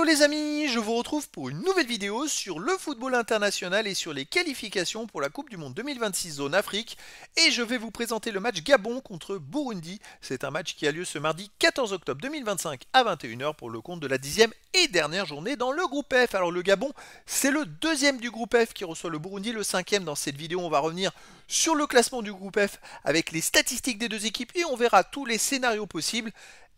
Hello les amis, je vous retrouve pour une nouvelle vidéo sur le football international et sur les qualifications pour la Coupe du Monde 2026 zone Afrique. Et je vais vous présenter le match Gabon contre Burundi. C'est un match qui a lieu ce mardi 14 octobre 2025 à 21h pour le compte de la 10e et dernière journée dans le groupe F. Alors le Gabon, c'est le deuxième du groupe F qui reçoit le Burundi, le cinquième. Dans cette vidéo, on va revenir sur le classement du groupe F avec les statistiques des deux équipes et on verra tous les scénarios possibles.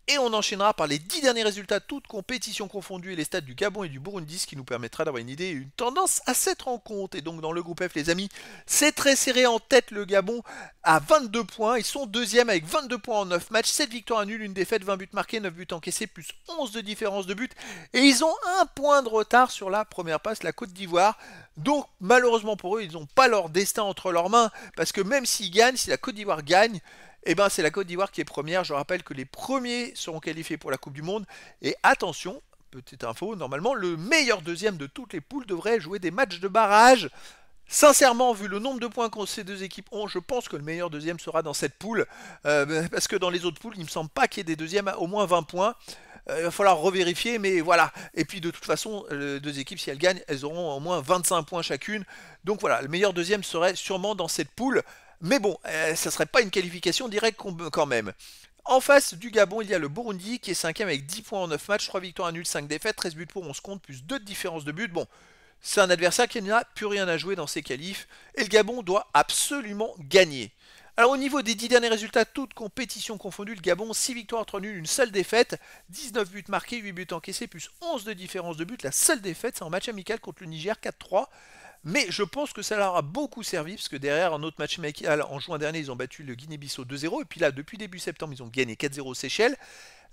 Et on enchaînera par les 10 derniers résultats, toutes compétitions confondues et les stats du Gabon et du Burundi, ce qui nous permettra d'avoir une idée et une tendance à cette rencontre. Et donc dans le groupe F, les amis, c'est très serré en tête le Gabon à 22 points. Ils sont deuxième avec 22 points en 9 matchs, 7 victoires à nul, une défaite, 20 buts marqués, 9 buts encaissés, plus 11 de différence de but. Et ils ont un point de retard sur la première place, la Côte d'Ivoire. Donc malheureusement pour eux, ils n'ont pas leur destin entre leurs mains, parce que même s'ils gagnent, si la Côte d'Ivoire gagne, eh ben, c'est la Côte d'Ivoire qui est première. Je rappelle que les premiers seront qualifiés pour la Coupe du Monde. Et attention, petite info, normalement, le meilleur deuxième de toutes les poules devrait jouer des matchs de barrage. Sincèrement, vu le nombre de points que ces deux équipes ont, je pense que le meilleur deuxième sera dans cette poule. Parce que dans les autres poules, il ne me semble pas qu'il y ait des deuxièmes à au moins 20 points. Il va falloir revérifier, mais voilà. Et puis de toute façon, les deux équipes, si elles gagnent, elles auront au moins 25 points chacune. Donc voilà, le meilleur deuxième serait sûrement dans cette poule. Mais bon, ça ne serait pas une qualification directe quand même. En face du Gabon, il y a le Burundi qui est 5ème avec 10 points en 9 matchs, 3 victoires à nul, 5 défaites, 13 buts pour 11 comptes, plus 2 de différence de but. Bon, c'est un adversaire qui n'a plus rien à jouer dans ses qualifs, et le Gabon doit absolument gagner. Alors au niveau des 10 derniers résultats, toutes compétitions confondues, le Gabon, 6 victoires, 3 nuls, une seule défaite, 19 buts marqués, 8 buts encaissés, plus 11 de différence de but. La seule défaite, c'est en match amical contre le Niger, 4-3. Mais je pense que ça leur a beaucoup servi, parce que derrière, un autre match amical, en juin dernier, ils ont battu le Guinée-Bissau 2-0. Et puis là, depuis début septembre, ils ont gagné 4-0 Seychelles.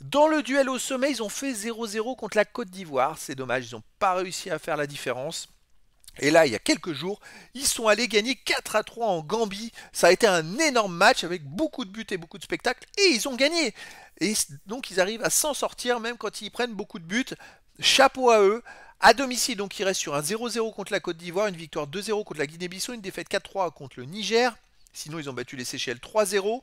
Dans le duel au sommet, ils ont fait 0-0 contre la Côte d'Ivoire. C'est dommage, ils n'ont pas réussi à faire la différence. Et là, il y a quelques jours, ils sont allés gagner 4-3 en Gambie. Ça a été un énorme match avec beaucoup de buts et beaucoup de spectacles. Et ils ont gagné. Et donc, ils arrivent à s'en sortir même quand ils prennent beaucoup de buts. Chapeau à eux. À domicile, donc, ils restent sur un 0-0 contre la Côte d'Ivoire, une victoire 2-0 contre la Guinée-Bissau, une défaite 4-3 contre le Niger. Sinon, ils ont battu les Seychelles 3-0.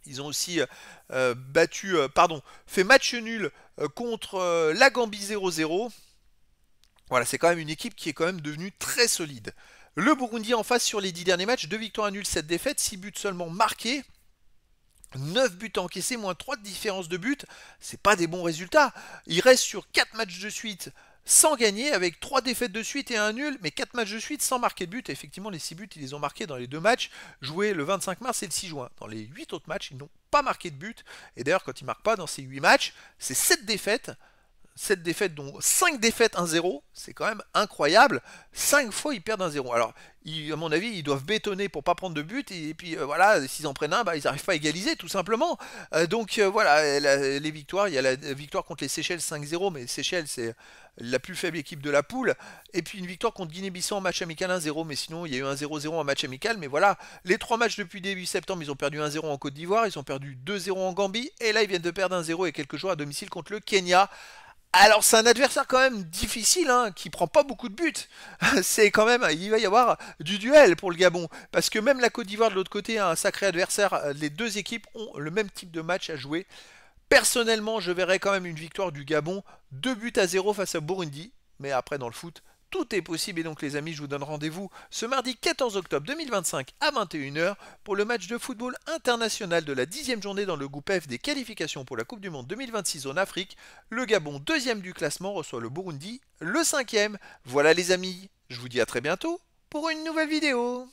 Ils ont aussi fait match nul contre la Gambie 0-0. Voilà, c'est quand même une équipe qui est quand même devenue très solide. Le Burundi en face sur les 10 derniers matchs, 2 victoires à nul, 7 défaites, 6 buts seulement marqués. 9 buts encaissés, moins 3 de différence de but. C'est pas des bons résultats. Ils restent sur 4 matchs de suite sans gagner, avec 3 défaites de suite et un nul, mais 4 matchs de suite sans marquer de but. Et effectivement, les 6 buts, ils les ont marqués dans les deux matchs joués le 25 mars et le 6 juin. Dans les 8 autres matchs, ils n'ont pas marqué de but. Et d'ailleurs, quand ils ne marquent pas dans ces 8 matchs, c'est 7 défaites. 7 défaites, dont 5 défaites 1-0, c'est quand même incroyable. 5 fois ils perdent 1-0. Alors, à mon avis, ils doivent bétonner pour pas prendre de but. Et puis voilà, s'ils en prennent un, bah, ils n'arrivent pas à égaliser, tout simplement. Voilà, les victoires. Il y a la victoire contre les Seychelles 5-0, mais Seychelles, c'est la plus faible équipe de la poule. Et puis une victoire contre Guinée-Bissau en match amical 1-0. Mais sinon, il y a eu un 0-0 en match amical. Mais voilà, les 3 matchs depuis début septembre, ils ont perdu 1-0 en Côte d'Ivoire. Ils ont perdu 2-0 en Gambie. Et là, ils viennent de perdre 1-0 il y a quelques jours à domicile contre le Kenya. Alors c'est un adversaire quand même difficile, hein, qui prend pas beaucoup de buts. C'est quand même, il va y avoir du duel pour le Gabon, parce que même la Côte d'Ivoire de l'autre côté a un sacré adversaire. Les deux équipes ont le même type de match à jouer. Personnellement, je verrais quand même une victoire du Gabon, 2 buts à 0 face à Burundi. Mais après dans le foot, tout est possible. Et donc les amis, je vous donne rendez-vous ce mardi 14 octobre 2025 à 21h pour le match de football international de la 10e journée dans le groupe F des qualifications pour la Coupe du Monde 2026 zone Afrique. Le Gabon, deuxième du classement, reçoit le Burundi, le 5e. Voilà les amis, je vous dis à très bientôt pour une nouvelle vidéo.